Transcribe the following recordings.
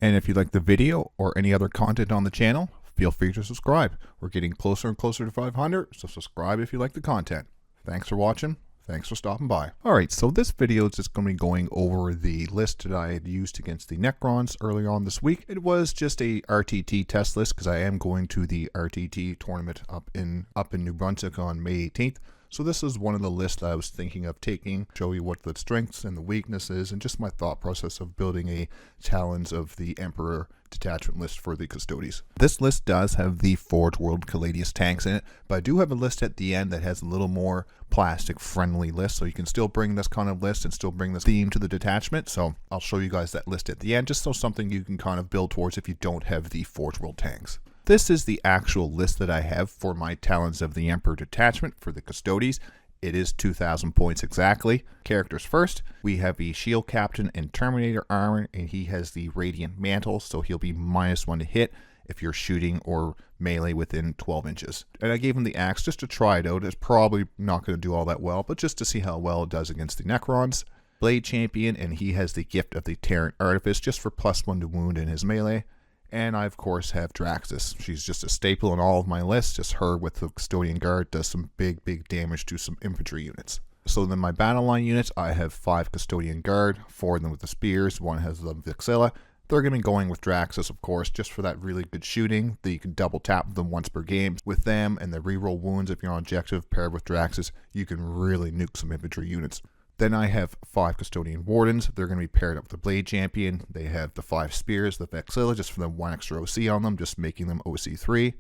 And if you like the video or any other content on the channel, feel free to subscribe. We're getting closer and closer to 500, so subscribe if you like the content. Thanks for watching. Thanks for stopping by. Alright, so this video is just going to be going over the list that I had used against the Necrons earlier on this week. It was just a RTT test list because I am going to the RTT tournament up in New Brunswick on May 18th. So this is one of the lists that I was thinking of taking, show you what the strengths and the weaknesses and just my thought process of building a Talons of the Emperor Detachment list for the Custodes. This list does have the Forgeworld Custodes tanks in it, but I do have a list at the end that has a little more plastic friendly list, so you can still bring this kind of list and still bring this theme to the detachment. So I'll show you guys that list at the end, just so something you can kind of build towards if you don't have the Forgeworld tanks. This is the actual list that I have for my Talons of the Emperor Detachment for the Custodes. It is 2,000 points exactly. Characters first, we have a Shield Captain in Terminator armor, and he has the Radiant Mantle, so he'll be -1 to hit if you're shooting or melee within 12 inches. And I gave him the axe just to try it out. It's probably not going to do all that well, but just to see how well it does against the Necrons. Blade Champion, and he has the Gift of the Terran Artifice just for +1 to wound in his melee. And I, of course, have Draxus. She's just a staple in all of my lists. Just her with the Custodian Guard does some big damage to some infantry units. So then my battle line units, I have 5 Custodian Guard, 4 of them with the spears, 1 has the Vixilla. They're going to be going with Draxus, of course, just for that really good shooting. That you can double tap them once per game. With them and the reroll wounds if you're on objective paired with Draxus, you can really nuke some infantry units. Then I have 5 Custodian Wardens. They're going to be paired up with the Blade Champion. They have the 5 Spears, the Vexilla, just for the 1 extra OC on them, just making them OC3.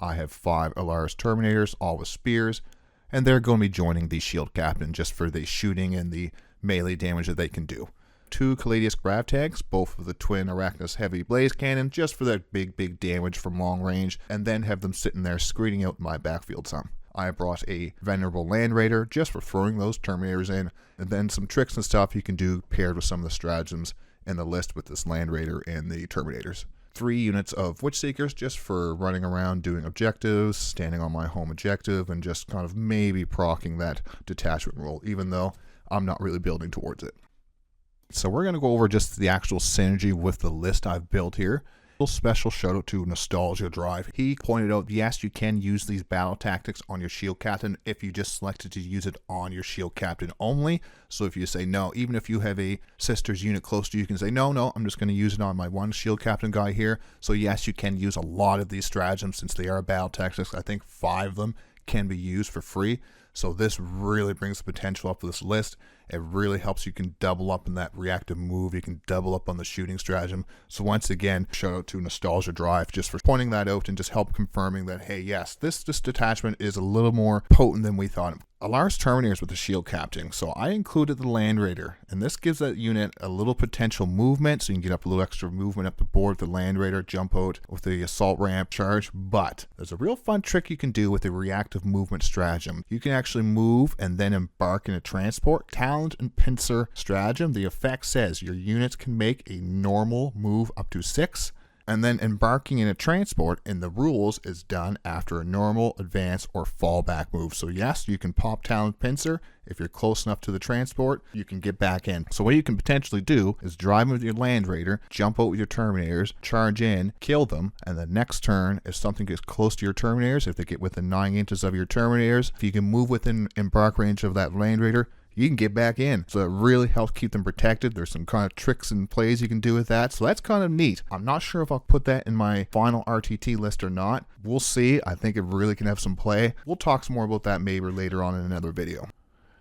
I have 5 Alaris Terminators, all with Spears. And they're going to be joining the Shield Captain, just for the shooting and the melee damage that they can do. 2 Custodes Grav Tanks, both with the twin Arachnus Heavy Blaze Cannon, just for that big damage from long range. And then have them sitting there screening out my backfield some. I brought a Venerable Land Raider just for throwing those Terminators in, and then some tricks and stuff you can do paired with some of the stratagems in the list with this Land Raider and the Terminators. 3 units of Witch Seekers just for running around doing objectives, standing on my home objective, and just kind of maybe proccing that detachment roll, even though I'm not really building towards it. So we're going to go over just the actual synergy with the list I've built here. Special shout out to Nostalgia Drive. He pointed out, yes, you can use these battle tactics on your Shield Captain if you just selected to use it on your Shield Captain only. So if you say no, even if you have a sister's unit close to you, you can say no, I'm just going to use it on my one Shield Captain guy here. So yes, you can use a lot of these stratagems since they are battle tactics. I think 5 of them can be used for free. So this really brings the potential up for this list. It really helps you can double up in that reactive move. You can double up on the shooting stratagem. So once again, shout out to Nostalgia Drive just for pointing that out and just help confirming that, hey, yes, this detachment is a little more potent than we thought. Alaris Terminators with the Shield Captain. So I included the Land Raider, and this gives that unit a little potential movement, so you can get up a little extra movement up the board with the Land Raider, jump out with the assault ramp charge. But there's a real fun trick you can do with the reactive movement stratagem. You can actually move and then embark in a transport. Talent and pincer stratagem. The effect says your units can make a normal move up to 6. And then embarking in a transport in the rules is done after a normal, advance, or fallback move. So yes, you can pop Talent Pincer. If you're close enough to the transport, you can get back in. So what you can potentially do is drive with your Land Raider, jump out with your Terminators, charge in, kill them, and the next turn, if something gets close to your Terminators, if they get within 9 inches of your Terminators, if you can move within embark range of that Land Raider, you can get back in. So it really helps keep them protected. There's some kind of tricks and plays you can do with that. So that's kind of neat. I'm not sure if I'll put that in my final RTT list or not. We'll see. I think it really can have some play. We'll talk some more about that maybe later on in another video.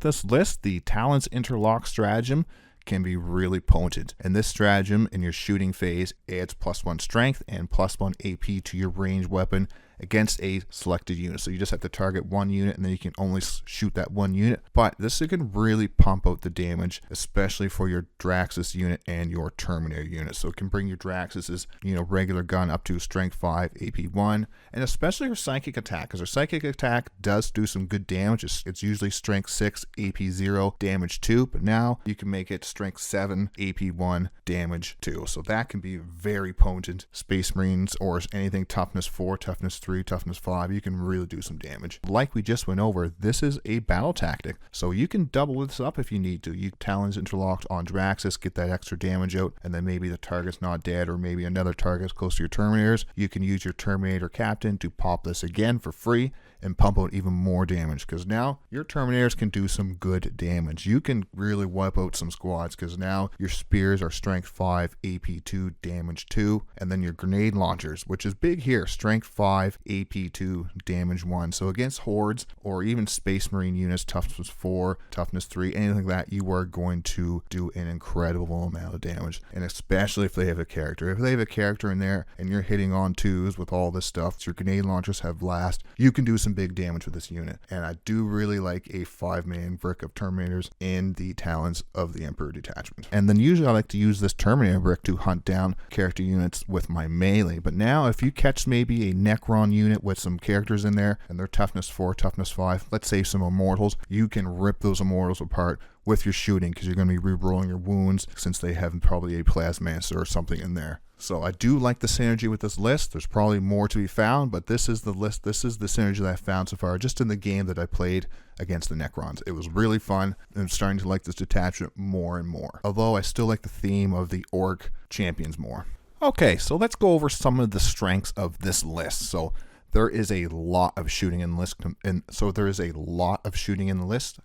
This list, the Talons Interlock stratagem, can be really potent. And this stratagem in your shooting phase adds +1 strength and +1 AP to your ranged weapon against a selected unit. So you just have to target one unit and then you can only shoot that one unit. But this can really pump out the damage, especially for your Draxus unit and your Terminator unit. So it can bring your Draxus's, regular gun up to strength 5, AP 1, and especially your psychic attack, because her psychic attack does do some good damage. It's usually strength 6, AP 0, damage 2, but now you can make it strength 7, AP 1, damage 2. So that can be very potent. Space Marines or anything toughness 4, toughness 3 3, toughness 5, you can really do some damage. Like we just went over, this is a battle tactic, so you can double this up if you need to. You Talons interlocked on Draxus, get that extra damage out, and then maybe the target's not dead, or maybe another target's close to your Terminators. You can use your Terminator Captain to pop this again for free and pump out even more damage, because now your Terminators can do some good damage. You can really wipe out some squads, because now your spears are strength 5, AP 2, damage 2, and then your grenade launchers, which is big here, strength 5, AP 2, damage 1. So against hordes or even Space Marine units, toughness 4, toughness 3, anything like that, you are going to do an incredible amount of damage. And especially if they have a character. If they have a character in there and you're hitting on 2s with all this stuff, your grenade launchers have blast, you can do some big damage with this unit. And I do really like a 5-man brick of Terminators in the Talons of the Emperor Detachment. And then usually I like to use this Terminator brick to hunt down character units with my melee. But now if you catch maybe a Necron unit with some characters in there and they're toughness 4, toughness 5, let's say some Immortals, you can rip those Immortals apart with your shooting, because you're going to be re-rolling your wounds since they have probably a Plasmaster or something in there. So I do like the synergy with this list. There's probably more to be found, but this is the list. This is the synergy that I found so far just in the game that I played against the Necrons. It was really fun, and I'm starting to like this detachment more and more. Although I still like the theme of the Orc champions more. Okay, so let's go over some of the strengths of this list. So there is a lot of shooting in the list,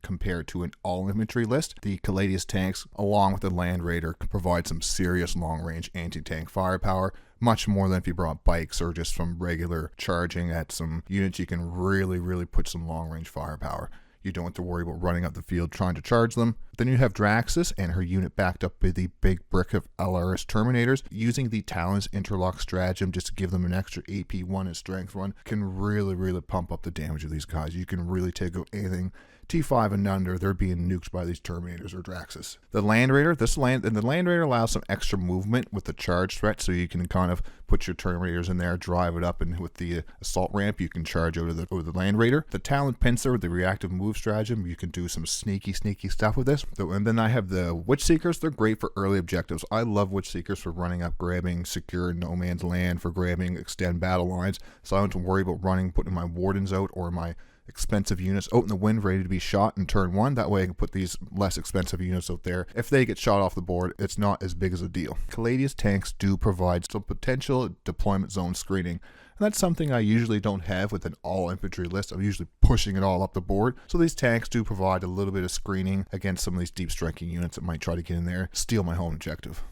compared to an all infantry list. The Custodes tanks, along with the Land Raider, can provide some serious long-range anti-tank firepower, much more than if you brought bikes or just from regular charging at some units. You can really put some long-range firepower. You don't have to worry about running up the field trying to charge them. Then you have Draxus and her unit backed up by the big brick of LRS Terminators. Using the Talons interlock stratagem just to give them an extra AP 1 and strength 1 can really pump up the damage of these guys. You can really take out anything T5 and under, they're being nuked by these Terminators or Draxus. The Land Raider, the Land Raider allows some extra movement with the charge threat, so you can kind of put your Terminators in there, drive it up, and with the assault ramp, you can charge over the Land Raider. The Talon Pincer with the reactive move stratagem, you can do some sneaky stuff with this. And then I have the Witch Seekers. They're great for early objectives. I love Witch Seekers for running up, grabbing secure no man's land, for grabbing extend battle lines, so I don't have to worry about putting my Wardens out or my expensive units out in the wind ready to be shot in turn 1. That way I can put these less expensive units out there. If they get shot off the board, it's not as big as a deal. Custodes tanks do provide some potential deployment zone screening. And that's something I usually don't have with an all infantry list. I'm usually pushing it all up the board. So these tanks do provide a little bit of screening against some of these deep striking units that might try to get in there, steal my home objective.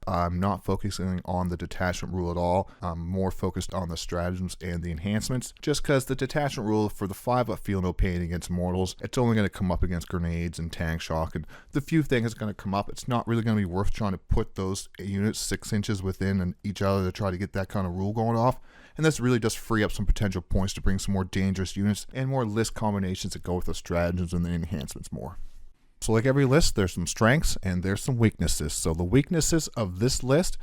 I'm not focusing on the detachment rule at all. I'm more focused on the stratagems and the enhancements, just because the detachment rule for the 5-up feel no pain against mortals, it's only going to come up against grenades and tank shock, and the few things that's going to come up, it's not really going to be worth trying to put those units 6 inches within each other to try to get that kind of rule going off. And this really does free up some potential points to bring some more dangerous units and more list combinations that go with the stratagems and the enhancements more. So like every list, there's some strengths and there's some weaknesses. So the weaknesses of this list,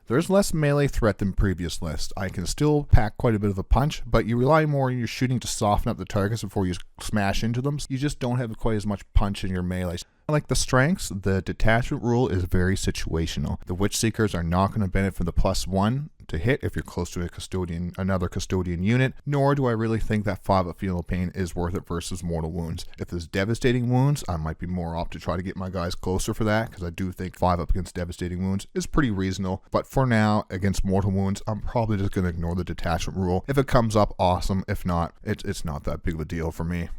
there's less melee threat than previous lists. I can still pack quite a bit of a punch, but you rely more on your shooting to soften up the targets before you smash into them. You just don't have quite as much punch in your melee. Like the strengths, the detachment rule is very situational. The Witch Seekers are not going to benefit from the +1 to hit if you're close to another custodian unit, nor do I really think that 5-up feel no pain is worth it versus mortal wounds. If there's devastating wounds, I might be more opt to try to get my guys closer for that, because I do think 5-up against devastating wounds is pretty reasonable. But for now, against mortal wounds, I'm probably just going to ignore the detachment rule. If it comes up, awesome. If not, it's not that big of a deal for me.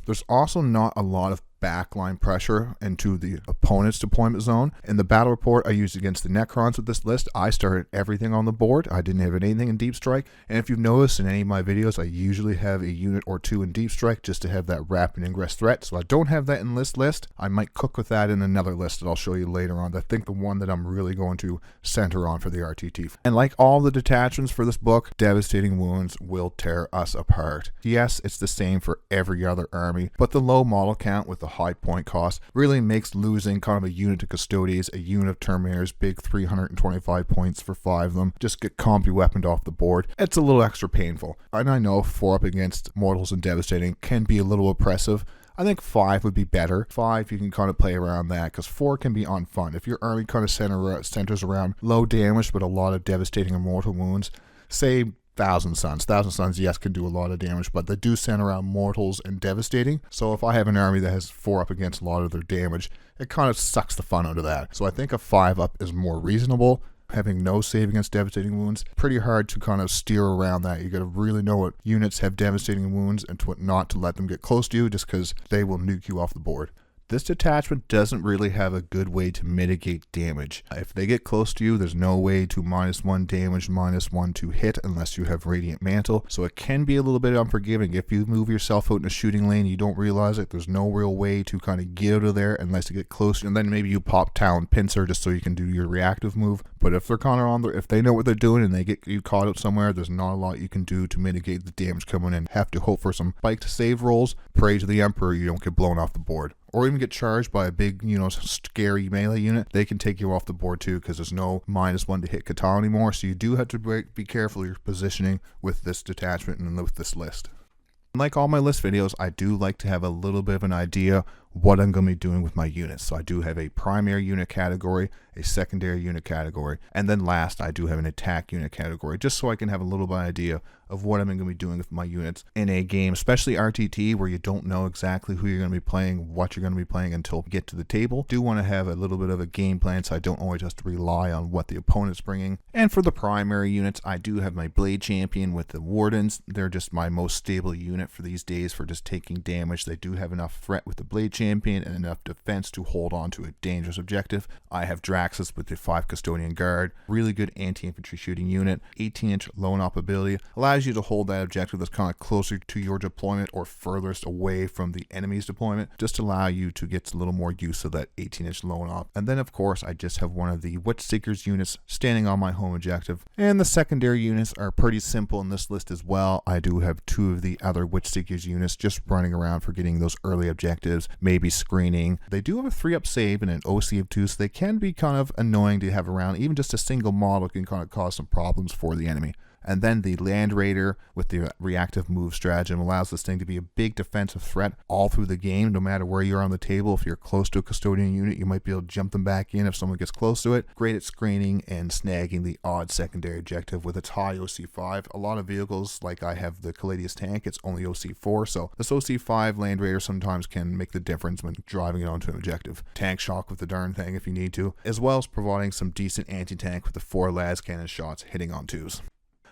There's also not a lot of backline pressure into the opponent's deployment zone. In the battle report I used against the Necrons with this list, I started everything on the board. I didn't have anything in Deep Strike, and if you've noticed in any of my videos, I usually have a unit or 2 in Deep Strike just to have that rapid ingress threat. So I don't have that in this list. I might cook with that in another list that I'll show you later on. I think the one that I'm really going to center on for the RTT. And like all the detachments for this book, devastating wounds will tear us apart. Yes, it's the same for every other army, but the low model count with the high point cost really makes losing kind of a unit to Custodes, a unit of Terminators, big 325 points for 5 of them, just get combi weaponed off the board. It's a little extra painful. And I know 4-up against mortals and devastating can be a little oppressive. I think 5 would be better. 5, you can kind of play around that, because 4 can be unfun. If your army kind of centers around low damage but a lot of devastating and mortal wounds, say Thousand Suns. Thousand Suns, yes, can do a lot of damage, but they do center around mortals and devastating. So if I have an army that has 4 up against a lot of their damage, it kind of sucks the fun out of that. So I think a 5 up is more reasonable. Having no save against devastating wounds, pretty hard to kind of steer around that. You got to really know what units have devastating wounds and what not to let them get close to you, just because they will nuke you off the board. This detachment doesn't really have a good way to mitigate damage. If they get close to you, there's no way to -1 damage, -1 to hit unless you have Radiant Mantle. So it can be a little bit unforgiving. If you move yourself out in a shooting lane, you don't realize it, there's no real way to kind of get out of there unless you get close. And then maybe you pop Talon Pincer just so you can do your reactive move. But if they're kind of on there, if they know what they're doing and they get you caught out somewhere, there's not a lot you can do to mitigate the damage coming in. Have to hope for some spike to save rolls. Pray to the Emperor you don't get blown off the board. Or even get charged by a big, scary melee unit. They can take you off the board too, because there's no -1 to hit Catan anymore. So you do have to be careful of your positioning with this detachment and with this list. Like all my list videos, I do like to have a little bit of an idea what I'm going to be doing with my units. So I do have a primary unit category, a secondary unit category, and then last I do have an attack unit category, just so I can have a little bit of idea of what I'm going to be doing with my units in a game, especially RTT, where you don't know exactly who you're going to be playing, what you're going to be playing until you get to the table. Do want to have a little bit of a game plan so I don't always have to rely on what the opponent's bringing. And for the primary units, I do have my Blade Champion with the Wardens. They're just my most stable unit for these days for just taking damage. They do have enough threat with the Blade Champion and enough defense to hold on to a dangerous objective. I have Draxus with the 5 Custodian Guard, really good anti-infantry shooting unit, 18-inch lone op ability, allows you to hold that objective that's kind of closer to your deployment or furthest away from the enemy's deployment, just to allow you to get a little more use of that 18-inch lone op. And then of course I just have one of the Witch Seekers units standing on my home objective. And the secondary units are pretty simple in this list as well. I do have 2 of the other Witch Seekers units just running around for getting those early objectives, maybe screening. They do have a 3-up save and an OC of 2, so they can be kind of annoying to have around. Even just a single model can kind of cause some problems for the enemy. And then the Land Raider with the reactive move stratagem allows this thing to be a big defensive threat all through the game, no matter where you're on the table. If you're close to a custodian unit, you might be able to jump them back in if someone gets close to it. Great at screening and snagging the odd secondary objective with its high OC5. A lot of vehicles, like I have the Caladius tank, it's only OC4, so this OC5 Land Raider sometimes can make the difference when driving it onto an objective. Tank shock with the darn thing if you need to, as well as providing some decent anti-tank with the 4 las cannon shots hitting on 2s.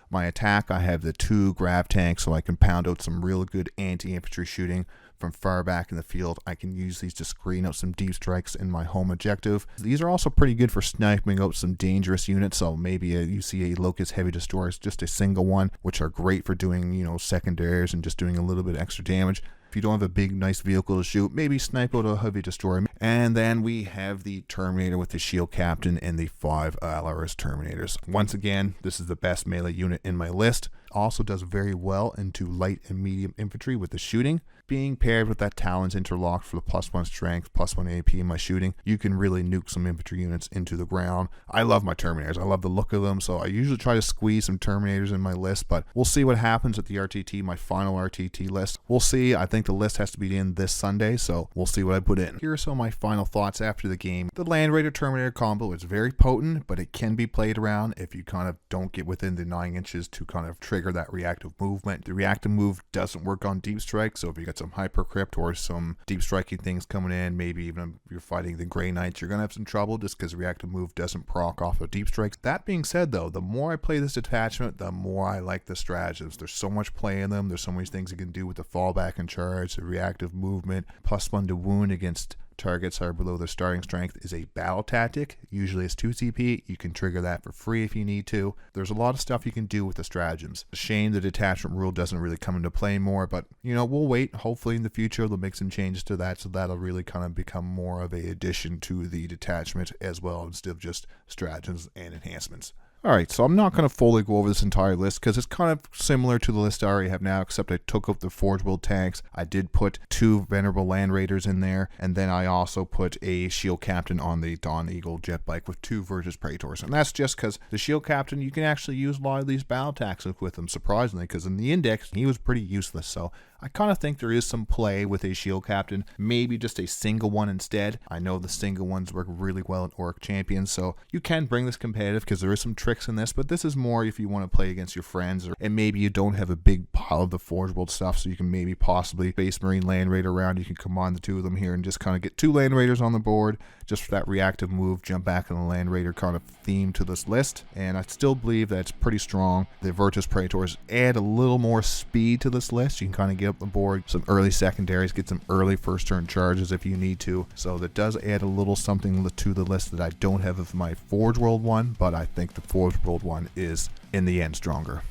My attack, I have the 2 grav tanks, so I can pound out some real good anti-infantry shooting from far back in the field. I can use these to screen out some deep strikes in my home objective. These are also pretty good for sniping out some dangerous units, so maybe you see a Locust Heavy Destroyer, it's just a single one, which are great for doing, secondaries and just doing a little bit extra damage. If you don't have a big, nice vehicle to shoot, maybe snipe out a Heavy Destroyer. And then we have the Terminator with the Shield Captain and the 5 Alaris Terminators. Once again, this is the best melee unit in my list. Also does very well into light and medium infantry with the shooting. Being paired with that Talons interlocked for the +1 strength, +1 AP in my shooting, you can really nuke some infantry units into the ground. I love my Terminators. I love the look of them, so I usually try to squeeze some Terminators in my list, but we'll see what happens at the RTT, my final RTT list. We'll see. I think the list has to be in this Sunday, so we'll see what I put in. Here are some of my final thoughts after the game. The Land Raider Terminator combo is very potent, but it can be played around if you kind of don't get within the 9 inches to kind of trigger that reactive movement. The reactive move doesn't work on deep strike, so if you got some hyper crypt or some deep striking things coming in, maybe even if you're fighting the Grey Knights, you're gonna have some trouble just because reactive move doesn't proc off of deep strikes. That being said though, the more I play this detachment, the more I like the stratagems. There's so much play in them. There's so many things you can do with the fallback and charge, the reactive movement, +1 to wound against targets are below their starting strength is a battle tactic. Usually it's 2 CP. You can trigger that for free if you need to. There's a lot of stuff you can do with the stratagems. It's a shame the detachment rule doesn't really come into play more, but we'll wait. Hopefully in the future they'll make some changes to that, so that'll really kind of become more of a addition to the detachment as well, instead of just stratagems and enhancements. Alright, so I'm not going to fully go over this entire list because it's kind of similar to the list I already have now, except I took out the Forgeworld tanks. I did put 2 Venerable Land Raiders in there, and then I also put a Shield Captain on the Dawn Eagle jet bike with 2 Virtus Praetors. And that's just because the Shield Captain, you can actually use a lot of these battle tactics with them, surprisingly, because in the Index, he was pretty useless. So I kind of think there is some play with a shield captain, maybe just a single one instead. I know the single ones work really well in Orc Champions, so you can bring this competitive because there is some tricks in this, but this is more if you want to play against your friends, and maybe you don't have a big pile of the Forgeworld stuff, so you can maybe possibly Space Marine Land Raider around. You can combine the two of them here and just kind of get 2 Land Raiders on the board, just for that reactive move, jump back on the Land Raider kind of theme to this list, and I still believe that it's pretty strong. The Virtus Praetors add a little more speed to this list. You can kind of get up the board some early secondaries, get some early first turn charges if you need to, so that does add a little something to the list that I don't have of my Forgeworld one, but I think the Forgeworld one is in the end stronger.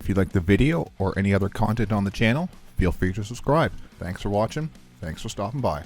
If you like the video or any other content on the channel, feel free to subscribe. Thanks for watching. Thanks for stopping by.